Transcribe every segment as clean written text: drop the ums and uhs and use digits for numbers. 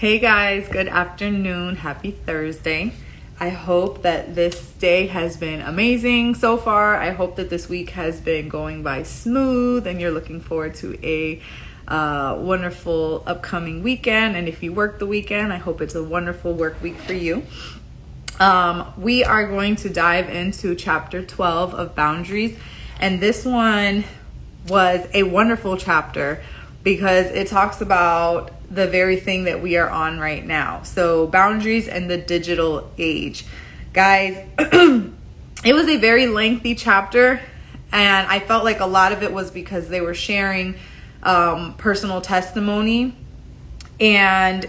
Hey guys, good afternoon. Happy Thursday. I hope that this day has been amazing so far. I hope that this week has been going by smooth and you're looking forward to a wonderful upcoming weekend. And if you work the weekend, I hope it's a wonderful work week for you. We are going to dive into chapter 12 of Boundaries. And this one was a wonderful chapter because it talks about the very thing that we are on right now. So boundaries and the digital age. Guys, it was a very lengthy chapter, and I felt like a lot of it was because they were sharing personal testimony, and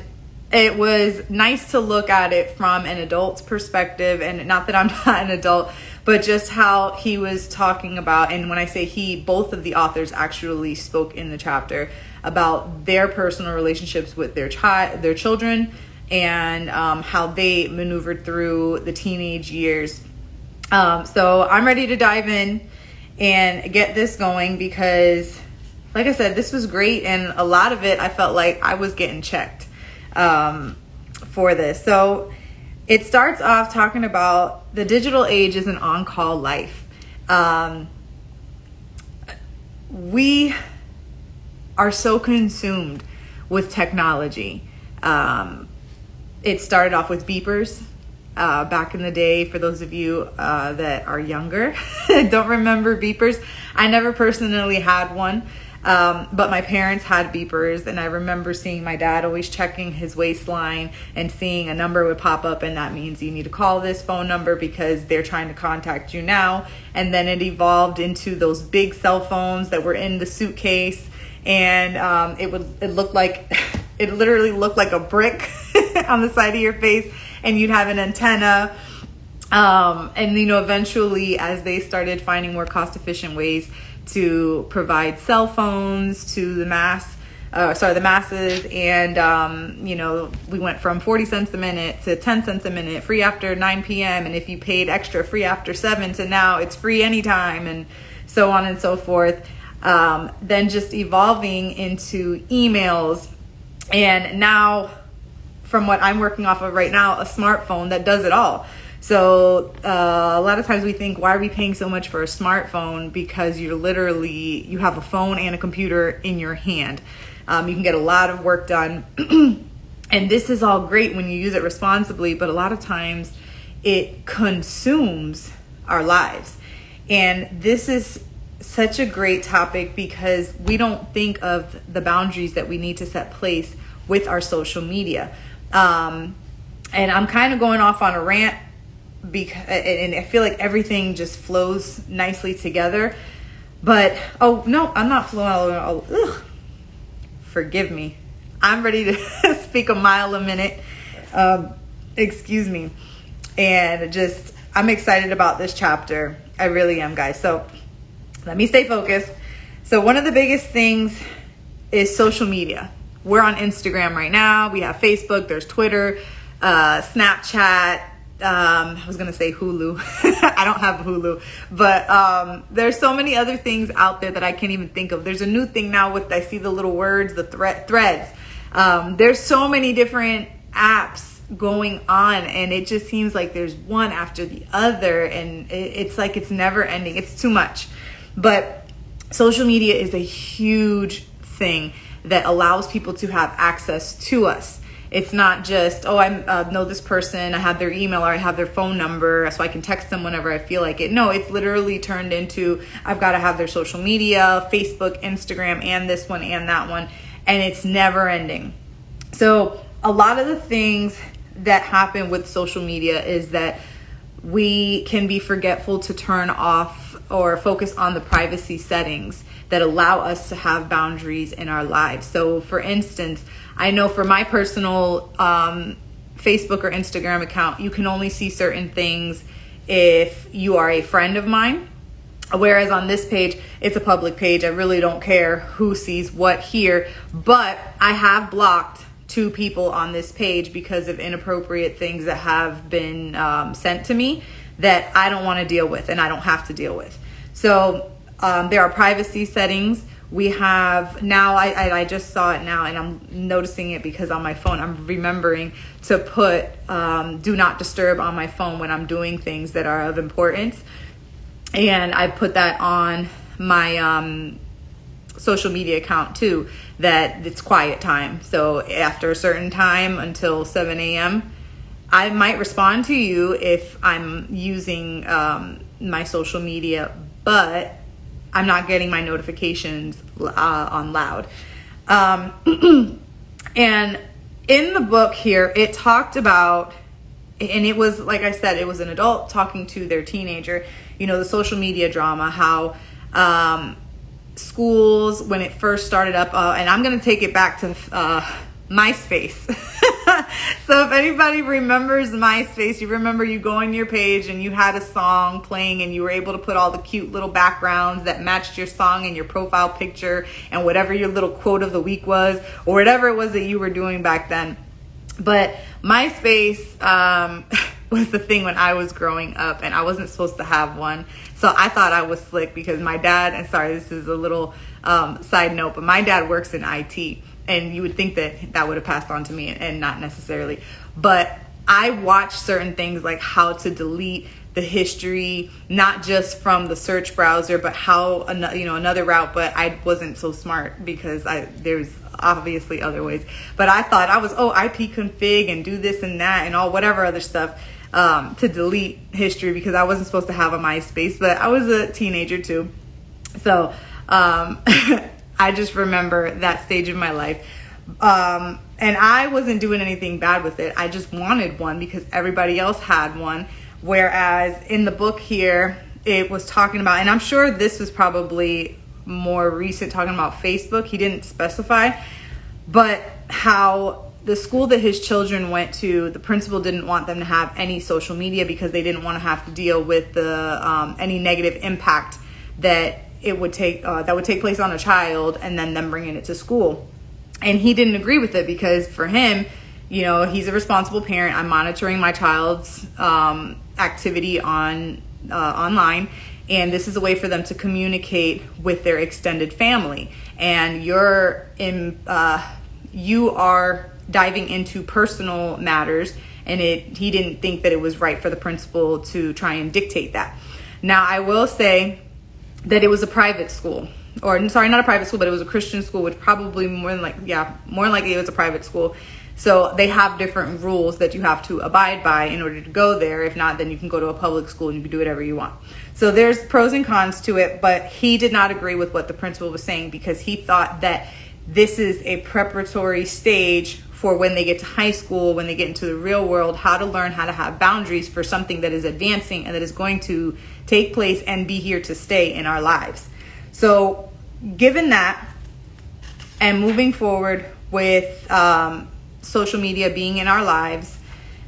it was nice to look at it from an adult's perspective. And not that I'm not an adult, but just how he was talking about, and when I say he, both of the authors actually spoke in the chapter about their personal relationships with their children, and how they maneuvered through the teenage years. So I'm ready to dive in and get this going because, like I said, this was great, and a lot of it I felt like I was getting checked for this. So it starts off talking about the digital age is an on-call life. We are so consumed with technology. It started off with beepers back in the day. For those of you that are younger, don't remember beepers. I never personally had one. But my parents had beepers, and I remember seeing my dad always checking his waistline and seeing a number would pop up, and that means you need to call this phone number because they're trying to contact you now. And then it evolved into those big cell phones that were in the suitcase, and it literally looked like a brick on the side of your face, and you'd have an antenna. And eventually, as they started finding more cost-efficient ways to provide cell phones to the masses, and we went from 40 cents a minute to 10 cents a minute, free after 9 p.m. and if you paid extra, free after 7, to now it's free anytime, and so on and so forth. Then just evolving into emails, and now, from what I'm working off of right now, a smartphone that does it all. So a lot of times we think, why are we paying so much for a smartphone? Because you have a phone and a computer in your hand. You can get a lot of work done. And this is all great when you use it responsibly, but a lot of times it consumes our lives. And this is such a great topic because we don't think of the boundaries that we need to set place with our social media. And I'm kind of going off on a rant, and I feel like everything just flows nicely together. But I'm not flowing. Forgive me. I'm ready to speak a mile a minute. Excuse me. And I'm excited about this chapter. I really am, guys. So let me stay focused. So one of the biggest things is social media. We're on Instagram right now. We have Facebook. There's Twitter, Snapchat. I was going to say Hulu. I don't have Hulu, but there's so many other things out there that I can't even think of. There's a new thing now I see the little words, the threads. There's so many different apps going on, and it just seems like there's one after the other, and it's like it's never ending. It's too much. But social media is a huge thing that allows people to have access to us. It's not just, I know this person, I have their email or I have their phone number so I can text them whenever I feel like it. No, it's literally turned into, I've got to have their social media, Facebook, Instagram, and this one and that one, and it's never ending. So a lot of the things that happen with social media is that we can be forgetful to turn off or focus on the privacy settings that allow us to have boundaries in our lives. So for instance, I know for my personal Facebook or Instagram account, you can only see certain things if you are a friend of mine. Whereas on this page, it's a public page. I really don't care who sees what here. But I have blocked 2 people on this page because of inappropriate things that have been sent to me that I don't want to deal with and I don't have to deal with. So there are privacy settings We have now, I just saw it now, and I'm noticing it because on my phone, I'm remembering to put do not disturb on my phone when I'm doing things that are of importance. And I put that on my social media account too, that it's quiet time. So after a certain time until 7 a.m., I might respond to you if I'm using my social media, but I'm not getting my notifications on loud. And in the book here, it talked about, and it was, like I said, it was an adult talking to their teenager, the social media drama, how schools, when it first started up, and I'm going to take it back to MySpace. So if anybody remembers MySpace, you remember you go on your page and you had a song playing and you were able to put all the cute little backgrounds that matched your song and your profile picture and whatever your little quote of the week was, or whatever it was that you were doing back then. But MySpace was the thing when I was growing up, and I wasn't supposed to have one. So I thought I was slick because my dad, and sorry, this is a little side note, but my dad works in IT. And you would think that would have passed on to me, and not necessarily. But I watched certain things like how to delete the history, not just from the search browser, but how another route. But I wasn't so smart because there's obviously other ways. But I thought I was IP config and do this and that and all whatever other stuff to delete history, because I wasn't supposed to have a MySpace. But I was a teenager too, so. I just remember that stage of my life. And I wasn't doing anything bad with it. I just wanted one because everybody else had one. Whereas in the book here, it was talking about, and I'm sure this was probably more recent, talking about Facebook. He didn't specify, but how the school that his children went to, the principal didn't want them to have any social media because they didn't want to have to deal with the any negative impact that it would take that would take place on a child, and then them bringing it to school. And he didn't agree with it because for him, he's a responsible parent. I'm monitoring my child's activity on online, and this is a way for them to communicate with their extended family. And you are diving into personal matters, and he didn't think that it was right for the principal to try and dictate that. Now, I will say that it was a private school, or sorry, not a private school, but it was a Christian school, which probably more than likely it was a private school. So they have different rules that you have to abide by in order to go there. If not, then you can go to a public school and you can do whatever you want. So there's pros and cons to it, but he did not agree with what the principal was saying because he thought that this is a preparatory stage for when they get to high school, when they get into the real world, how to learn how to have boundaries for something that is advancing and that is going to take place and be here to stay in our lives. So given that, and moving forward with social media being in our lives,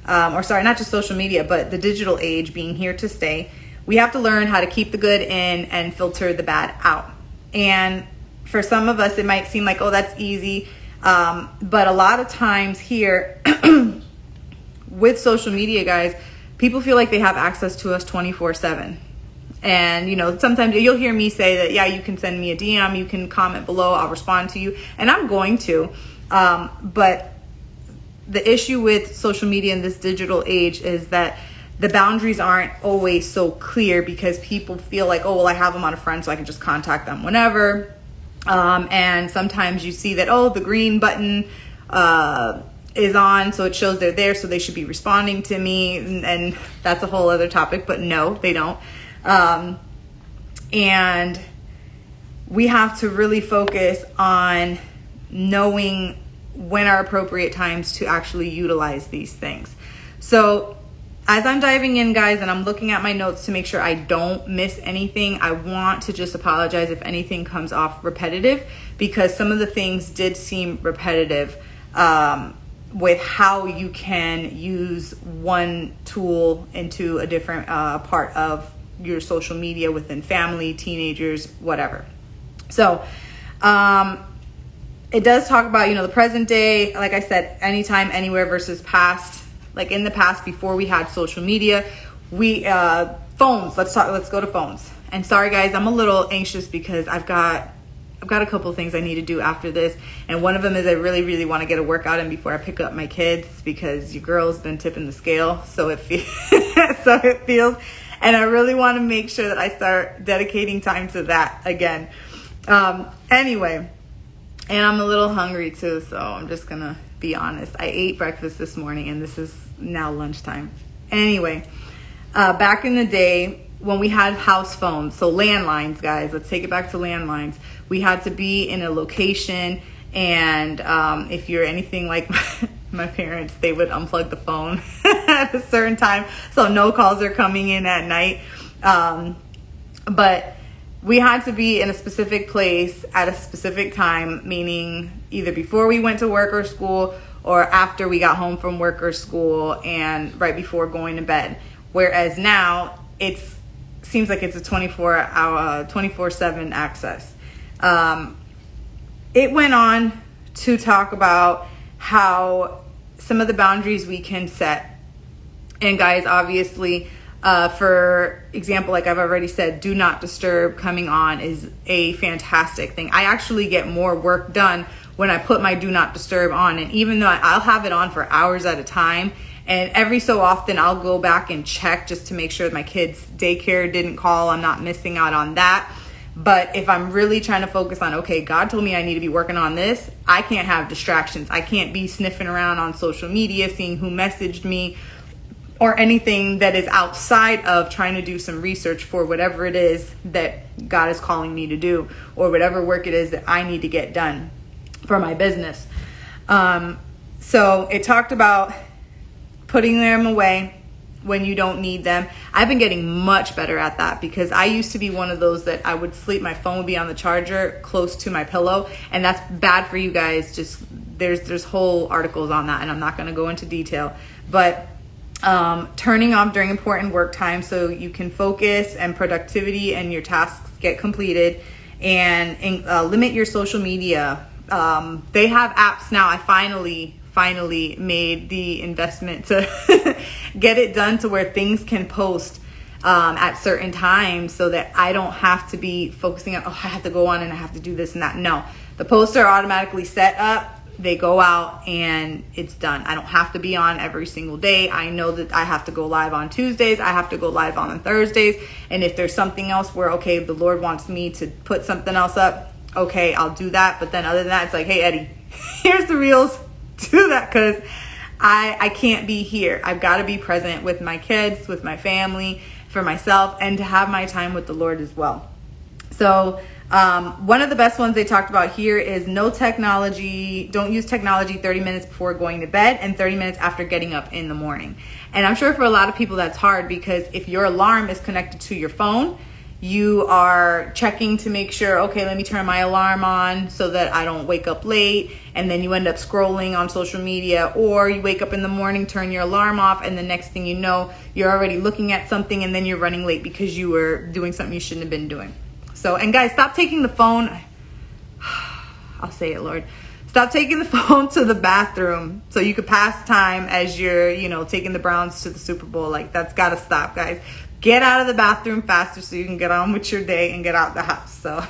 not just social media, but the digital age being here to stay, we have to learn how to keep the good in and filter the bad out. And for some of us, it might seem like, that's easy. But a lot of times here with social media, guys, people feel like they have access to us 24/7. And, sometimes you'll hear me say that, you can send me a DM, you can comment below, I'll respond to you. And I'm going to. But the issue with social media in this digital age is that the boundaries aren't always so clear because people feel like, I have them on a friend so I can just contact them whenever. And sometimes you see that, the green button is on, so it shows they're there, so they should be responding to me. And that's a whole other topic, but no, they don't. And we have to really focus on knowing when are appropriate times to actually utilize these things. So as I'm diving in, guys, and I'm looking at my notes to make sure I don't miss anything, I want to just apologize if anything comes off repetitive, because some of the things did seem repetitive with how you can use one tool into a different part of your social media within family, teenagers, whatever. So it does talk about, the present day, like I said, anytime, anywhere versus past. Like in the past, before we had social media, phones, let's go to phones. And sorry guys, I'm a little anxious because I've got I've got a couple of things I need to do after this. And one of them is I really, really want to get a workout in before I pick up my kids, because your girl's been tipping the scale. So it feels, and I really want to make sure that I start dedicating time to that again. Anyway, and I'm a little hungry too, so I'm just going to be honest. I ate breakfast this morning and this is now lunchtime. Anyway, back in the day, when we had house phones, so landlines, guys, let's take it back to landlines. We had to be in a location, and if you're anything like my parents, they would unplug the phone at a certain time, so no calls are coming in at night. But we had to be in a specific place at a specific time, meaning either before we went to work or school, or after we got home from work or school, and right before going to bed. Whereas now, seems like it's a 24/7 access. It went on to talk about how some of the boundaries we can set. And guys, obviously, for example, like I've already said, do not disturb coming on is a fantastic thing. I actually get more work done when I put my do not disturb on. And even though I'll have it on for hours at a time, and every so often I'll go back and check just to make sure my kids' daycare didn't call. I'm not missing out on that. But if I'm really trying to focus on, okay, God told me I need to be working on this, I can't have distractions. I can't be sniffing around on social media, seeing who messaged me, or anything that is outside of trying to do some research for whatever it is that God is calling me to do, or whatever work it is that I need to get done for my business. So it talked about putting them away when you don't need them. I've been getting much better at that, because I used to be one of those that I would sleep, my phone would be on the charger close to my pillow, and that's bad for you guys. Just there's whole articles on that, and I'm not going to go into detail, but turning off during important work time so you can focus and productivity and your tasks get completed, and limit your social media. They have apps now. I finally made the investment to get it done to where things can post at certain times, so that I don't have to be focusing on, I have to go on and I have to do this and that. No, the posts are automatically set up. They go out and it's done. I don't have to be on every single day. I know that I have to go live on Tuesdays. I have to go live on Thursdays. And if there's something else where, okay, the Lord wants me to put something else up, okay, I'll do that. But then other than that, it's like, hey, Eddie, here's the reels. Do that, because I can't be here. I've got to be present with my kids, with my family, for myself, and to have my time with the Lord as well. So one of the best ones they talked about here is no technology. Don't use technology 30 minutes before going to bed and 30 minutes after getting up in the morning. And I'm sure for a lot of people that's hard, because if your alarm is connected to your phone, you are checking to make sure, okay, let me turn my alarm on so that I don't wake up late. And then you end up scrolling on social media, or you wake up in the morning, turn your alarm off, and the next thing you know, you're already looking at something, and then you're running late because you were doing something you shouldn't have been doing. So, and guys, stop taking the phone. I'll say it, Lord. Stop taking the phone to the bathroom so you could pass time as you're, taking the Browns to the Super Bowl. Like, that's got to stop, guys. Get out of the bathroom faster so you can get on with your day and get out the house. So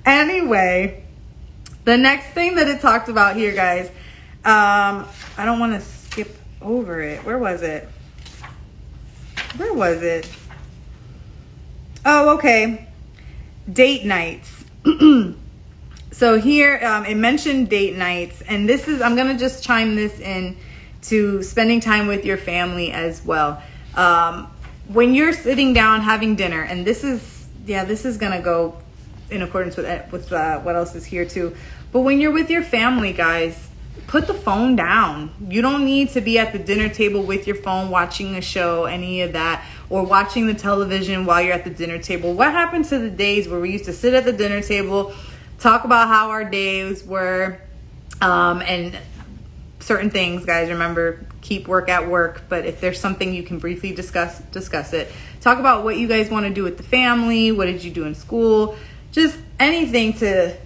anyway, the next thing that it talked about here, guys, I don't want to skip over it. Where was it? Oh, okay. Date nights. So here it mentioned date nights, and I'm going to just chime this in to spending time with your family as well. When you're sitting down having dinner, and this is going to go in accordance with what else is here too. But when you're with your family, guys, put the phone down. You don't need to be at the dinner table with your phone watching a show, any of that, or watching the television while you're at the dinner table. What happened to the days where we used to sit at the dinner table, talk about how our days were, and certain things, guys, remember, keep work at work, but if there's something you can briefly discuss it. Talk about what you guys want to do with the family. What did you do in school? Just anything to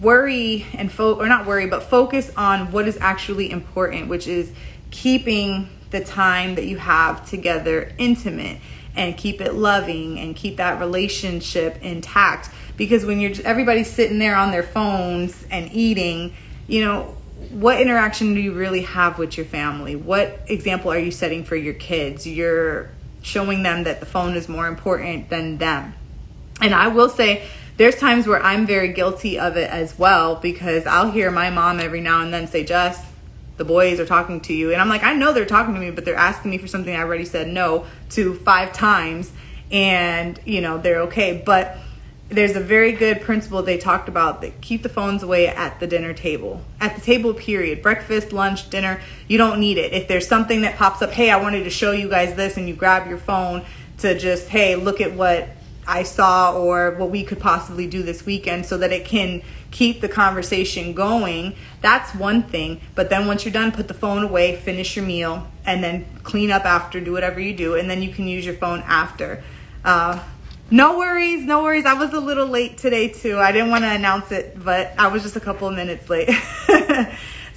worry and focus on what is actually important, which is keeping the time that you have together intimate, and keep it loving, and keep that relationship intact. because when everybody's sitting there on their phones and eating, what interaction do you really have with your family? What example are you setting for your kids? You're showing them that the phone is more important than them. And I will say, there's times where I'm very guilty of it as well, because I'll hear my mom every now and then say, Jess, the boys are talking to you. And I'm like, I know they're talking to me, but they're asking me for something I already said no to 5 times. And, they're okay. But there's a very good principle they talked about, that keep the phones away at the dinner table. At the table, period. Breakfast, lunch, dinner, you don't need it. If there's something that pops up, hey, I wanted to show you guys this, and you grab your phone to just, hey, look at what I saw or what we could possibly do this weekend, so that it can keep the conversation going. That's one thing. But then once you're done, put the phone away, finish your meal, and then clean up after, do whatever you do, and then you can use your phone after. No worries. I was a little late today too. I didn't want to announce it, but I was just a couple of minutes late.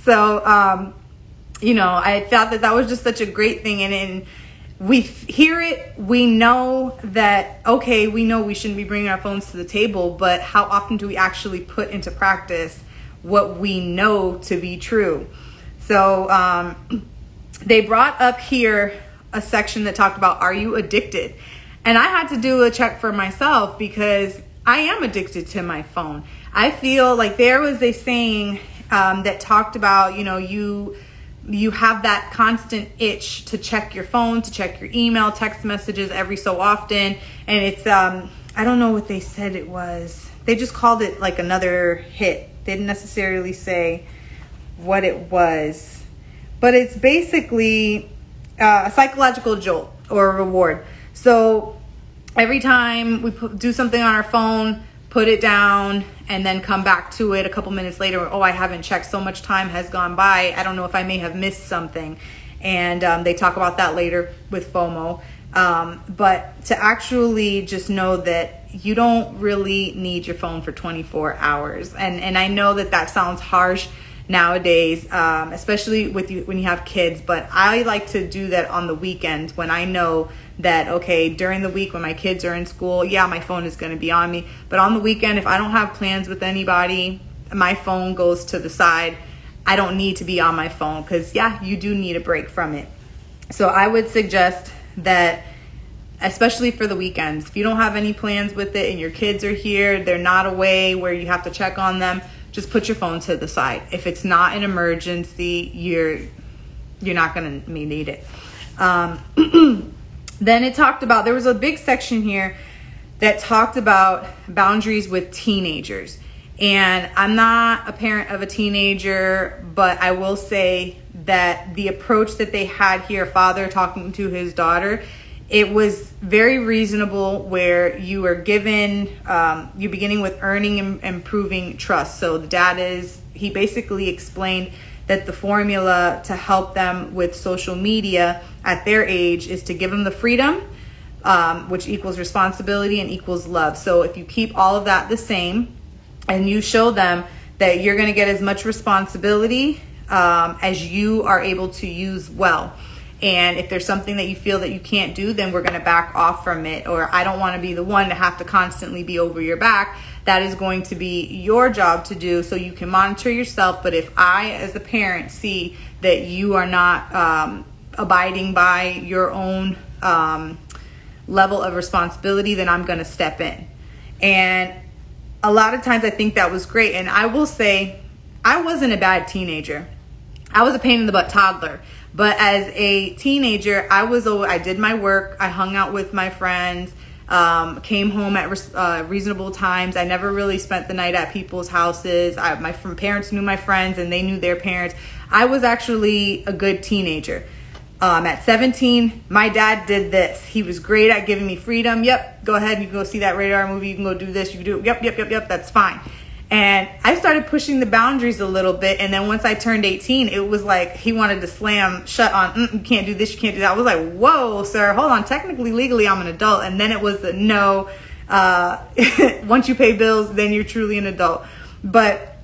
So, I thought that was just such a great thing. And we hear it, we know that, okay, we know we shouldn't be bringing our phones to the table, but how often do we actually put into practice what we know to be true? So they brought up here a section that talked about, are you addicted? And I had to do a check for myself, because I am addicted to my phone. I feel like there was a saying that talked about, you have that constant itch to check your phone, to check your email, text messages every so often. And it's, I don't know what they said it was. They just called it like another hit. They didn't necessarily say what it was. But it's basically a psychological jolt or a reward. So every time we do something on our phone, put it down, and then come back to it a couple minutes later. Oh, I haven't checked. So much time has gone by. I don't know if I may have missed something. And they talk about that later with FOMO. But to actually just know that you don't really need your phone for 24 hours. And I know that sounds harsh nowadays, especially when you have kids. But I like to do that on the weekends, when I know that, okay, during the week when my kids are in school, yeah, my phone is going to be on me. But on the weekend, if I don't have plans with anybody, my phone goes to the side. I don't need to be on my phone, because, yeah, you do need a break from it. So I would suggest that, especially for the weekends, if you don't have any plans with it and your kids are here, they're not away where you have to check on them, just put your phone to the side. If it's not an emergency, you're not going to need it. Then it talked about, there was a big section here that talked about boundaries with teenagers. And I'm not a parent of a teenager, but I will say that the approach that they had here, father talking to his daughter, it was very reasonable, where you are given, you're beginning with earning and improving trust. So the dad he basically explained that the formula to help them with social media at their age is to give them the freedom, which equals responsibility and equals love. So if you keep all of that the same, and you show them that you're going to get as much responsibility as you are able to use well. And if there's something that you feel that you can't do, then we're going to back off from it. Or I don't want to be the one to have to constantly be over your back. That is going to be your job to do, so you can monitor yourself. But if I, as a parent, see that you are not abiding by your own level of responsibility, then I'm going to step in. And a lot of times I think that was great. And I will say, I wasn't a bad teenager. I was a pain in the butt toddler. But as a teenager, I did my work. I hung out with my friends, came home at reasonable times. I never really spent the night at people's houses. My parents knew my friends, and they knew their parents. I was actually a good teenager. At 17, my dad did this. He was great at giving me freedom. Yep, go ahead. You can go see that Radar movie. You can go do this. You can do it. Yep. That's fine. And I started pushing the boundaries a little bit. And then once I turned 18, it was like he wanted to slam shut on, you can't do this, you can't do that. I was like, whoa, sir, hold on. Technically, legally, I'm an adult. And then it was the no. Once you pay bills, then you're truly an adult. But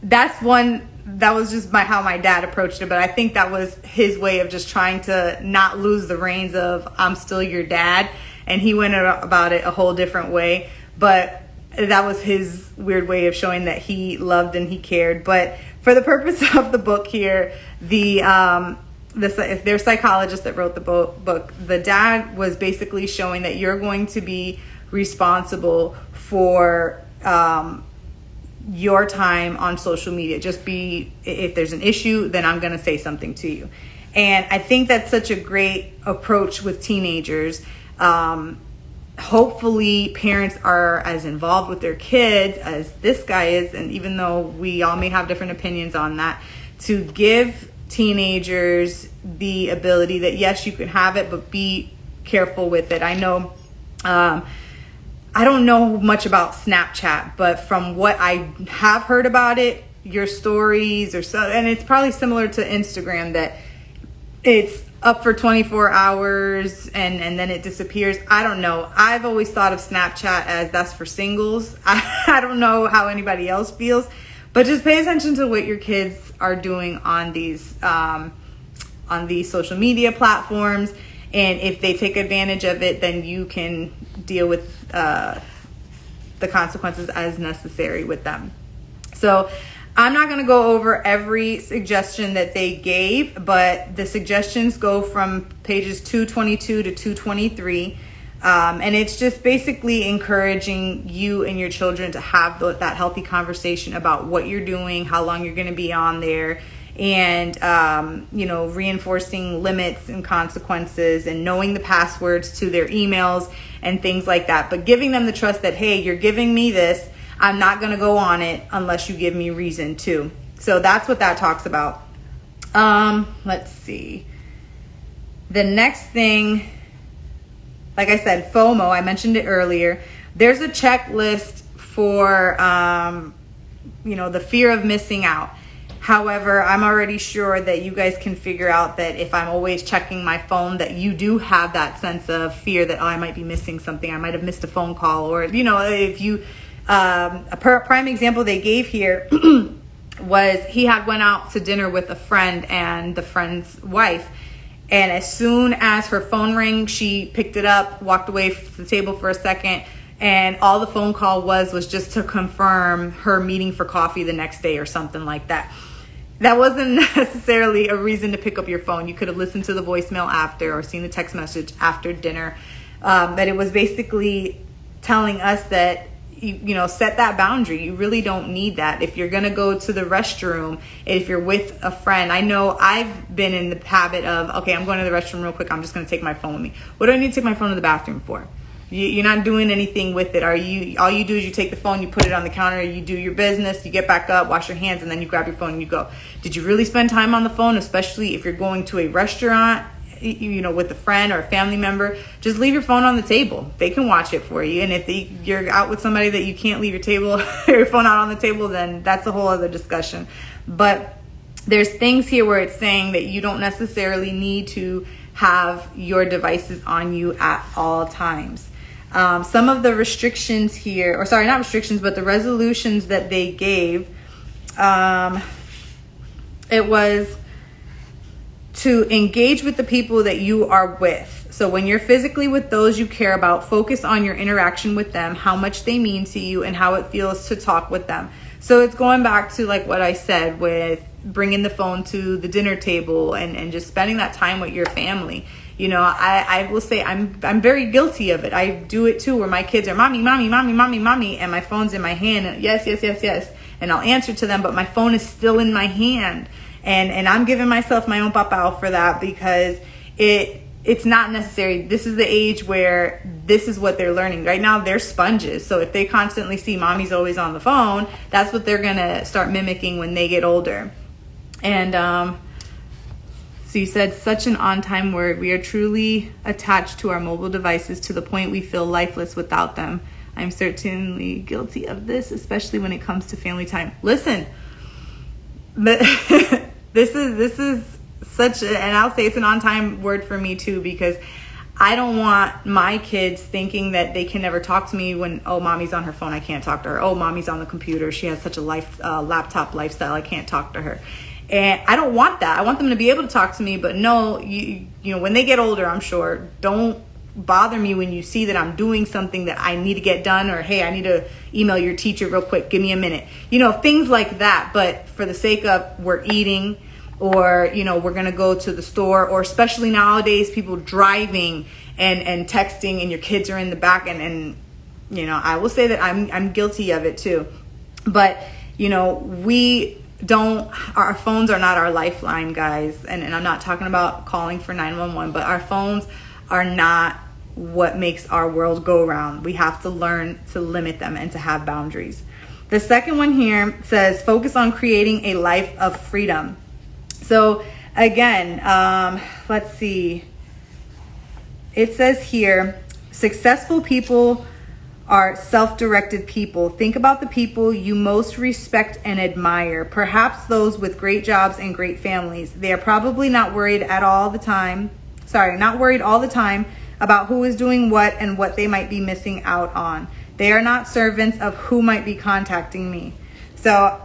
that was just how my dad approached it. But I think that was his way of just trying to not lose the reins of, I'm still your dad. And he went about it a whole different way. But that was his weird way of showing that he loved and he cared. But for the purpose of the book here, their psychologist that wrote the book, the dad was basically showing that you're going to be responsible for your time on social media. If there's an issue, then I'm going to say something to you. And I think that's such a great approach with teenagers. Hopefully parents are as involved with their kids as this guy is. And even though we all may have different opinions on that, to give teenagers the ability that, yes, you can have it, but be careful with it. I know, I don't know much about Snapchat, but from what I have heard about it, your stories and it's probably similar to Instagram, that it's up for 24 hours and then it disappears. I don't know. I've always thought of Snapchat as that's for singles. I don't know how anybody else feels, but just pay attention to what your kids are doing on these social media platforms. And if they take advantage of it, then you can deal with the consequences as necessary with them. So I'm not going to go over every suggestion that they gave, but the suggestions go from pages 222 to 223. And it's just basically encouraging you and your children to have that healthy conversation about what you're doing, how long you're going to be on there, and, reinforcing limits and consequences and knowing the passwords to their emails and things like that. But giving them the trust that, hey, you're giving me this, I'm not going to go on it unless you give me reason to. So that's what that talks about. Let's see. The next thing, like I said, FOMO, I mentioned it earlier. There's a checklist for, the fear of missing out. However, I'm already sure that you guys can figure out that if I'm always checking my phone, that you do have that sense of fear that, I might be missing something. I might have missed a phone call, or, if you, a prime example they gave here was he had went out to dinner with a friend and the friend's wife. And as soon as her phone rang, she picked it up, walked away from the table for a second. And all the phone call was just to confirm her meeting for coffee the next day or something like that. That wasn't necessarily a reason to pick up your phone. You could have listened to the voicemail after or seen the text message after dinner. But it was basically telling us that, set that boundary. You really don't need that. If you're going to go to the restroom, if you're with a friend, I know I've been in the habit of, okay, I'm going to the restroom real quick. I'm just going to take my phone with me. What do I need to take my phone to the bathroom for? You're not doing anything with it. All you do is you take the phone, you put it on the counter, you do your business, you get back up, wash your hands, and then you grab your phone and you go. Did you really spend time on the phone, especially if you're going to a restaurant, with a friend or a family member? Just leave your phone on the table. They can watch it for you. And if you're out with somebody that you can't leave your phone out on the table, then that's a whole other discussion. But there's things here where it's saying that you don't necessarily need to have your devices on you at all times. Some of the restrictions here, or sorry, not restrictions, but the resolutions that they gave, it was to engage with the people that you are with. So when you're physically with those you care about, focus on your interaction with them, how much they mean to you, and how it feels to talk with them. So it's going back to like what I said with bringing the phone to the dinner table and just spending that time with your family. I will say I'm very guilty of it. I do it too, where my kids are mommy, mommy, mommy, mommy, mommy, and my phone's in my hand. And yes, yes, yes, yes. And I'll answer to them, but my phone is still in my hand. And I'm giving myself my own papao for that, because it's not necessary. This is the age where this is what they're learning. Right now, they're sponges. So if they constantly see mommy's always on the phone, that's what they're going to start mimicking when they get older. And so you said, such an on-time word. We are truly attached to our mobile devices to the point we feel lifeless without them. I'm certainly guilty of this, especially when it comes to family time. Listen, but this is such a, and I'll say it's an on-time word for me too, because I don't want my kids thinking that they can never talk to me when, oh, mommy's on her phone, I can't talk to her. Oh, mommy's on the computer, she has such a laptop lifestyle, I can't talk to her. And I don't want that. I want them to be able to talk to me, but no, you know, when they get older, I'm sure, don't bother me when you see that I'm doing something that I need to get done, or hey, I need to email your teacher real quick, give me a minute, things like that. But for the sake of we're eating, or we're gonna go to the store, or especially nowadays people driving and texting, and your kids are in the back, and I will say that I'm guilty of it too. But our phones are not our lifeline, guys. And I'm not talking about calling for 911, but our phones are not what makes our world go around. We have to learn to limit them and to have boundaries. The second one here says, focus on creating a life of freedom. So again, let's see. It says here, successful people are self-directed people. Think about the people you most respect and admire, perhaps those with great jobs and great families. They are probably not worried all the time about who is doing what and what they might be missing out on. They are not servants of who might be contacting me. So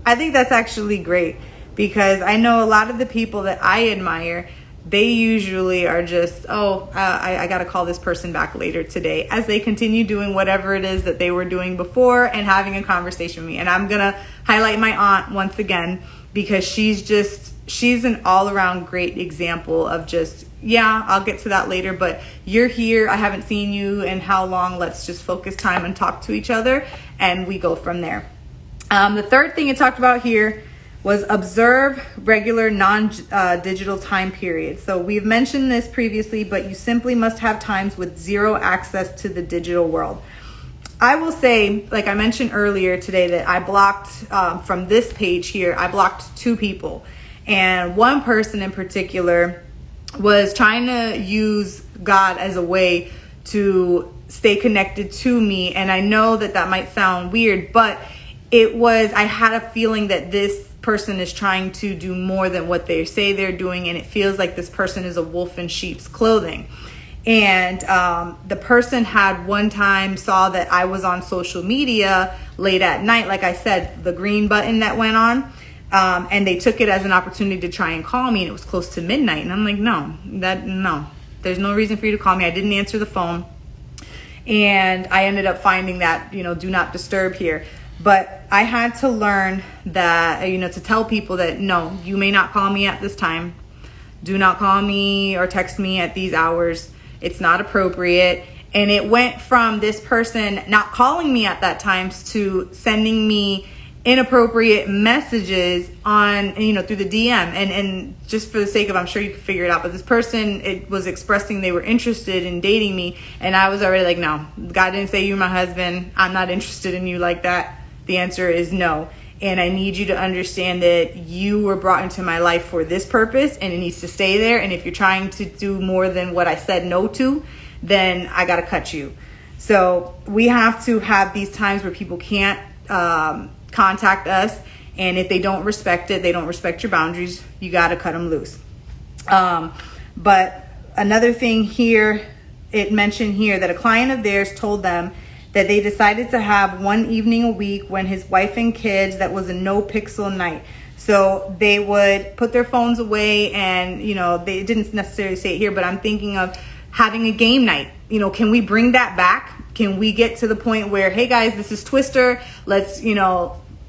I think that's actually great, because I know a lot of the people that I admire, they usually are just, I got to call this person back later today, as they continue doing whatever it is that they were doing before and having a conversation with me. And I'm going to highlight my aunt once again, because she's an all around great example of just, I'll get to that later, but you're here. I haven't seen you in how long? Let's just focus time and talk to each other. And we go from there. The third thing it talked about here was observe regular non-digital time periods. So we've mentioned this previously, but you simply must have times with zero access to the digital world. I will say, like I mentioned earlier today, that I blocked from this page here, I blocked 2 people. And one person in particular was trying to use God as a way to stay connected to me. And I know that might sound weird, but I had a feeling that this person is trying to do more than what they say they're doing, and it feels like this person is a wolf in sheep's clothing. And the person had one time saw that I was on social media late at night, like I said, the green button that went on, and they took it as an opportunity to try and call me, and it was close to midnight, and I'm like, no, there's no reason for you to call me. I didn't answer the phone, and I ended up finding that do not disturb here. But I had to learn that, to tell people that, no, you may not call me at this time. Do not call me or text me at these hours. It's not appropriate. And it went from this person not calling me at that time to sending me inappropriate messages on, through the DM. And just for the sake of, I'm sure you can figure it out, but this person, it was expressing they were interested in dating me. And I was already like, no, God didn't say you're my husband. I'm not interested in you like that. The answer is no. And I need you to understand that you were brought into my life for this purpose, and it needs to stay there. And if you're trying to do more than what I said no to, then I got to cut you. So we have to have these times where people can't contact us. And if they don't respect it, they don't respect your boundaries, you got to cut them loose. But another thing here, it mentioned here that a client of theirs told them that they decided to have one evening a week when his wife and kids, that was a no pixel night. So they would put their phones away, and they didn't necessarily say it here, but I'm thinking of having a game night. Can we bring that back? Can we get to the point where, hey guys, this is Twister, let's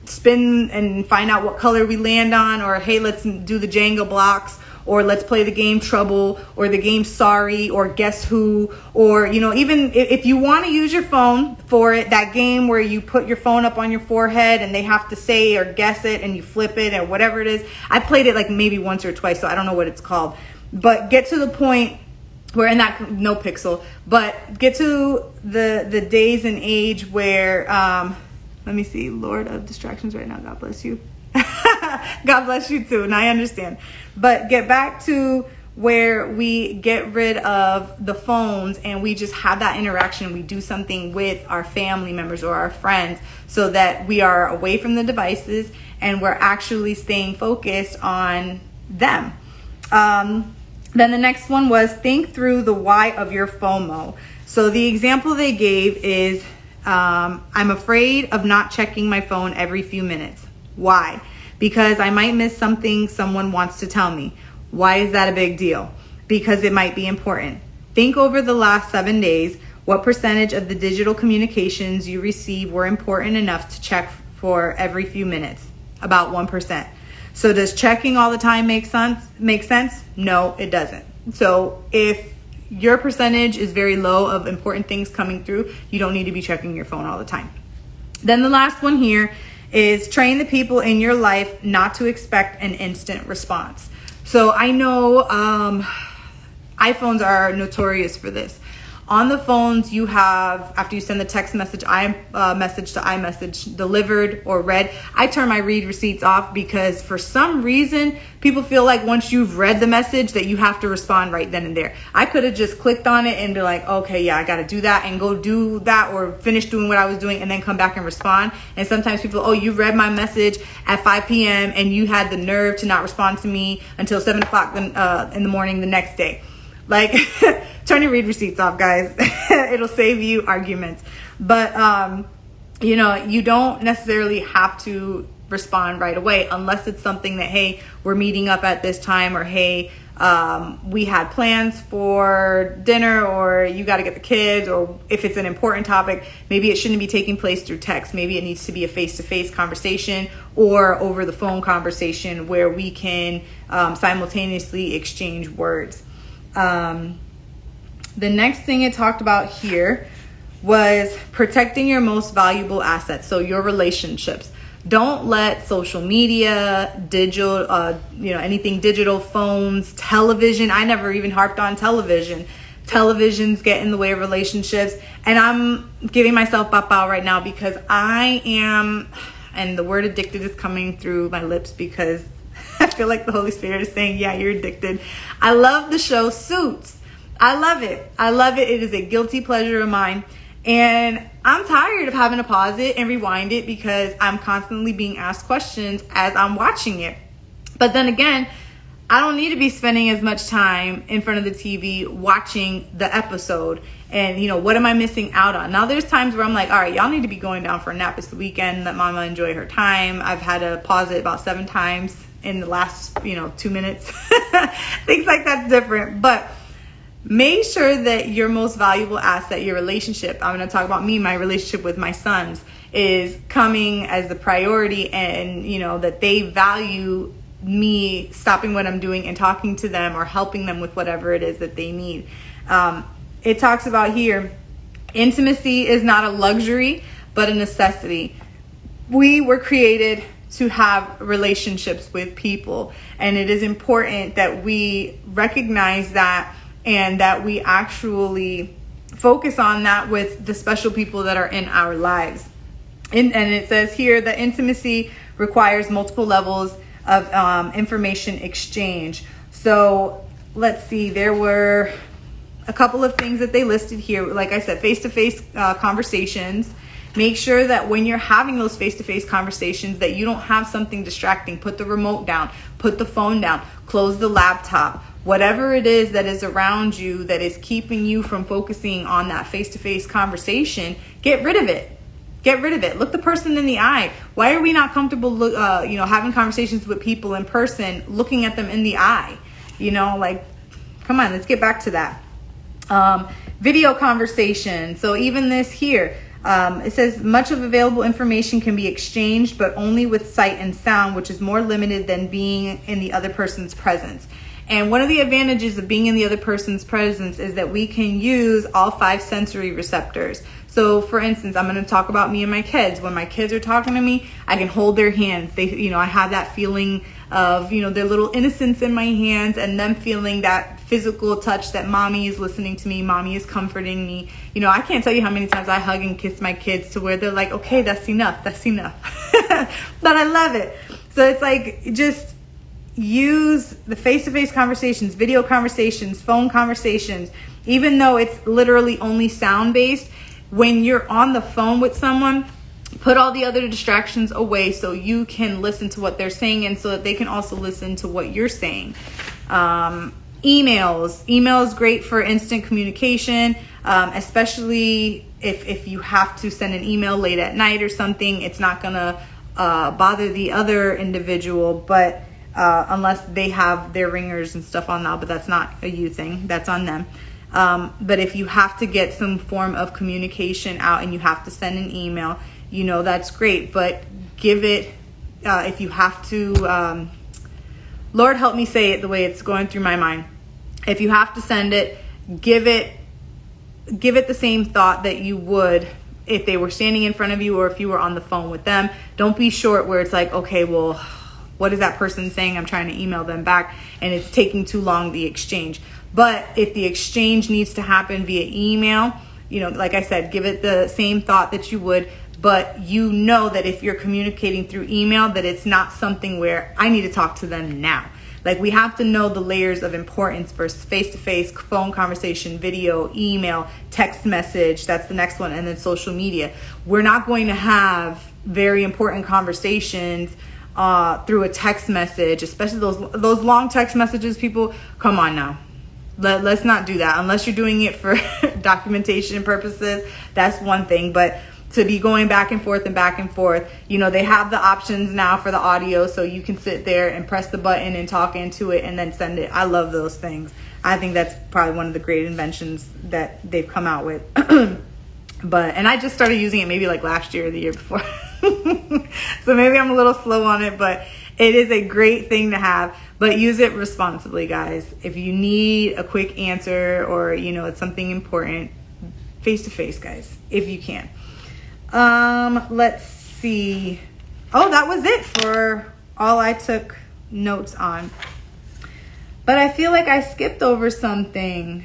spin and find out what color we land on, or hey, let's do the Jenga blocks, or let's play the game Trouble, or the game Sorry, or Guess Who, or even if you want to use your phone for it, that game where you put your phone up on your forehead and they have to say or guess it, and you flip it, or whatever it is. I played it like maybe once or twice, so I don't know what it's called, but get to the point where, in that no pixel, but get to the days and age where let me see, Lord of distractions right now, God bless you. God bless you too, and I understand. But get back to where we get rid of the phones and we just have that interaction. We do something with our family members or our friends, so that we are away from the devices and we're actually staying focused on them. Then the next one was think through the why of your FOMO. So the example they gave is, I'm afraid of not checking my phone every few minutes. Why? Because I might miss something someone wants to tell me. Why is that a big deal? Because it might be important. Think over the last 7 days. What percentage of the digital communications you receive were important enough to check for every few minutes? About 1%. So does checking all the time make sense? No, it doesn't. So if your percentage is very low of important things coming through, you don't need to be checking your phone all the time. Then the last one here is train the people in your life not to expect an instant response. So I know iPhones are notorious for this. On the phones, you have, after you send the text message, message to iMessage delivered or read, I turn my read receipts off because for some reason, people feel like once you've read the message that you have to respond right then and there. I could have just clicked on it and be like, okay, yeah, I got to do that and go do that or finish doing what I was doing and then come back and respond. And sometimes people, oh, you read my message at 5 p.m. and you had the nerve to not respond to me until 7 o'clock in the morning the next day. Like, turn your read receipts off, guys. It'll save you arguments. But, you don't necessarily have to respond right away unless it's something that, hey, we're meeting up at this time, or hey, we had plans for dinner, or you got to get the kids, or if it's an important topic, maybe it shouldn't be taking place through text. Maybe it needs to be a face-to-face conversation or over the phone conversation where we can simultaneously exchange words. The next thing it talked about here was protecting your most valuable assets. So your relationships. Don't let social media, digital, anything digital, phones, television. I never even harped on television. Televisions get in the way of relationships. And I'm giving myself papa right now because I am, and the word addicted is coming through my lips because I feel like the Holy Spirit is saying, yeah, you're addicted. I love the show Suits. I love it. I love it. It is a guilty pleasure of mine. And I'm tired of having to pause it and rewind it because I'm constantly being asked questions as I'm watching it. But then again, I don't need to be spending as much time in front of the TV watching the episode. And, what am I missing out on? Now, there's times where I'm like, all right, y'all need to be going down for a nap. It's the weekend. Let mama enjoy her time. I've had to pause it about 7 times in the last, 2 minutes. Things like that's different. But make sure that your most valuable asset, your relationship, I'm going to talk about my relationship with my sons, is coming as the priority, and, that they value me stopping what I'm doing and talking to them or helping them with whatever it is that they need. It talks about here, intimacy is not a luxury, but a necessity. We were created to have relationships with people, and it is important that we recognize that and that we actually focus on that with the special people that are in our lives. And it says here that intimacy requires multiple levels of information exchange. So let's see, there were a couple of things that they listed here. Like I said, face-to-face conversations. Make sure that when you're having those face-to-face conversations that you don't have something distracting. Put the remote down, put the phone down, close the laptop. Whatever it is that is around you that is keeping you from focusing on that face-to-face conversation, get rid of it. Get rid of it. Look the person in the eye. Why are we not comfortable, having conversations with people in person, looking at them in the eye? Come on, let's get back to that. Video conversation. So even this here, it says much of available information can be exchanged, but only with sight and sound, which is more limited than being in the other person's presence. And one of the advantages of being in the other person's presence is that we can use all 5 sensory receptors. So for instance, I'm going to talk about me and my kids. When my kids are talking to me, I can hold their hands. I have that feeling of, their little innocence in my hands, and them feeling that physical touch that mommy is listening to me. Mommy is comforting me. I can't tell you how many times I hug and kiss my kids to where they're like, okay, that's enough. That's enough. But I love it. So it's like, just use the face-to-face conversations, video conversations, phone conversations, even though it's literally only sound-based. When you're on the phone with someone, put all the other distractions away so you can listen to what they're saying, and so that they can also listen to what you're saying. Email is great for instant communication, especially if you have to send an email late at night or something. It's not gonna bother the other individual, but unless they have their ringers and stuff on now, but that's not a you thing, that's on them. But if you have to get some form of communication out and you have to send an email, that's great. But give it, if you have to, Lord help me say it the way it's going through my mind. If you have to send it, give it the same thought that you would if they were standing in front of you or if you were on the phone with them. Don't be short where it's like, okay, well, what is that person saying? I'm trying to email them back and it's taking too long, the exchange. But if the exchange needs to happen via email, like I said, give it the same thought that you would, but that if you're communicating through email, that it's not something where I need to talk to them now. Like, we have to know the layers of importance versus face-to-face, phone conversation, video, email, text message. That's the next one. And then social media. We're not going to have very important conversations through a text message, especially those long text messages. People, come on now. Let's not do that unless you're doing it for documentation purposes. That's one thing. But to be going back and forth, they have the options now for the audio, so you can sit there and press the button and talk into it and then send it. I love those things. I think that's probably one of the great inventions that they've come out with. And I just started using it maybe like last year or the year before. So maybe I'm a little slow on it, but it is a great thing to have. But use it responsibly, guys. If you need a quick answer or, it's something important, face to face, guys, if you can. Let's see. Oh, that was it for all I took notes on. But I feel like I skipped over something.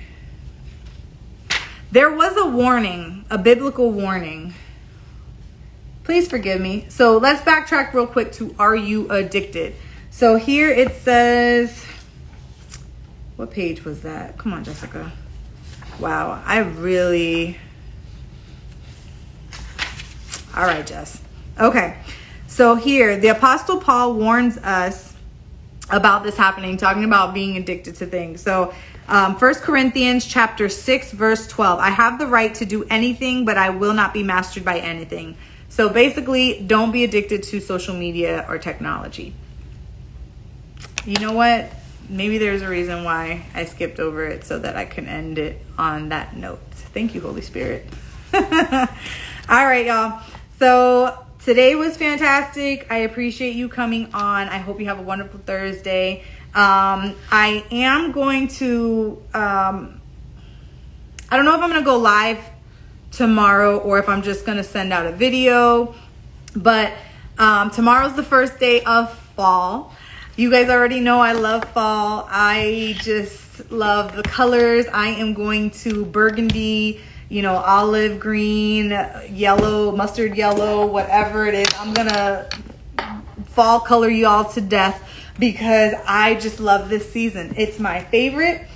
There was a warning, a biblical warning. Please forgive me. So let's backtrack real quick to, are you addicted? So here it says, what page was that? Come on, Jessica. Wow, all right, Jess. Okay. So here, the Apostle Paul warns us about this happening, talking about being addicted to things. So 1 Corinthians chapter 6, verse 12. I have the right to do anything, but I will not be mastered by anything. So basically, don't be addicted to social media or technology. You know what? Maybe there's a reason why I skipped over it so that I can end it on that note. Thank you, Holy Spirit. All right, y'all. So today was fantastic. I appreciate you coming on. I hope you have a wonderful Thursday. I am going to, I don't know if I'm going to go live tomorrow or if I'm just going to send out a video, but tomorrow's the first day of fall. You guys already know I love fall. I just love the colors. I am going to burgundy, olive green, yellow, mustard yellow, whatever it is. I'm going to fall color you all to death because I just love this season. It's my favorite.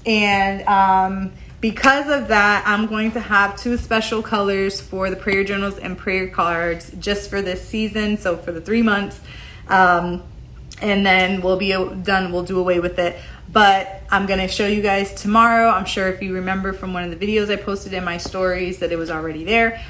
And because of that, I'm going to have 2 special colors for the prayer journals and prayer cards just for this season. So for the 3 months. And then we'll be done. We'll do away with it. But I'm going to show you guys tomorrow. I'm sure if you remember from one of the videos I posted in my stories that it was already there.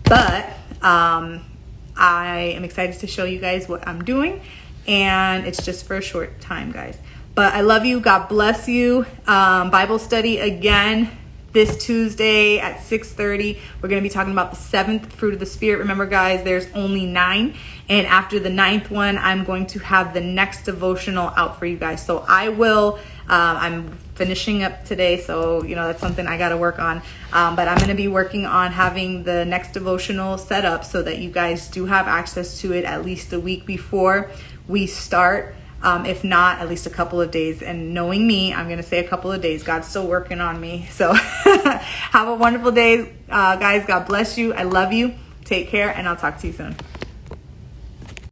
But I am excited to show you guys what I'm doing. And it's just for a short time, guys. But I love you. God bless you. Bible study again this Tuesday at 6:30. We're going to be talking about the 7th fruit of the Spirit. Remember, guys, there's only 9. And after the 9th one, I'm going to have the next devotional out for you guys. So I will, I'm finishing up today. So, that's something I got to work on. But I'm going to be working on having the next devotional set up so that you guys do have access to it at least a week before we start. If not, at least a couple of days. And knowing me, I'm going to say a couple of days. God's still working on me. So have a wonderful day, guys. God bless you. I love you. Take care, and I'll talk to you soon.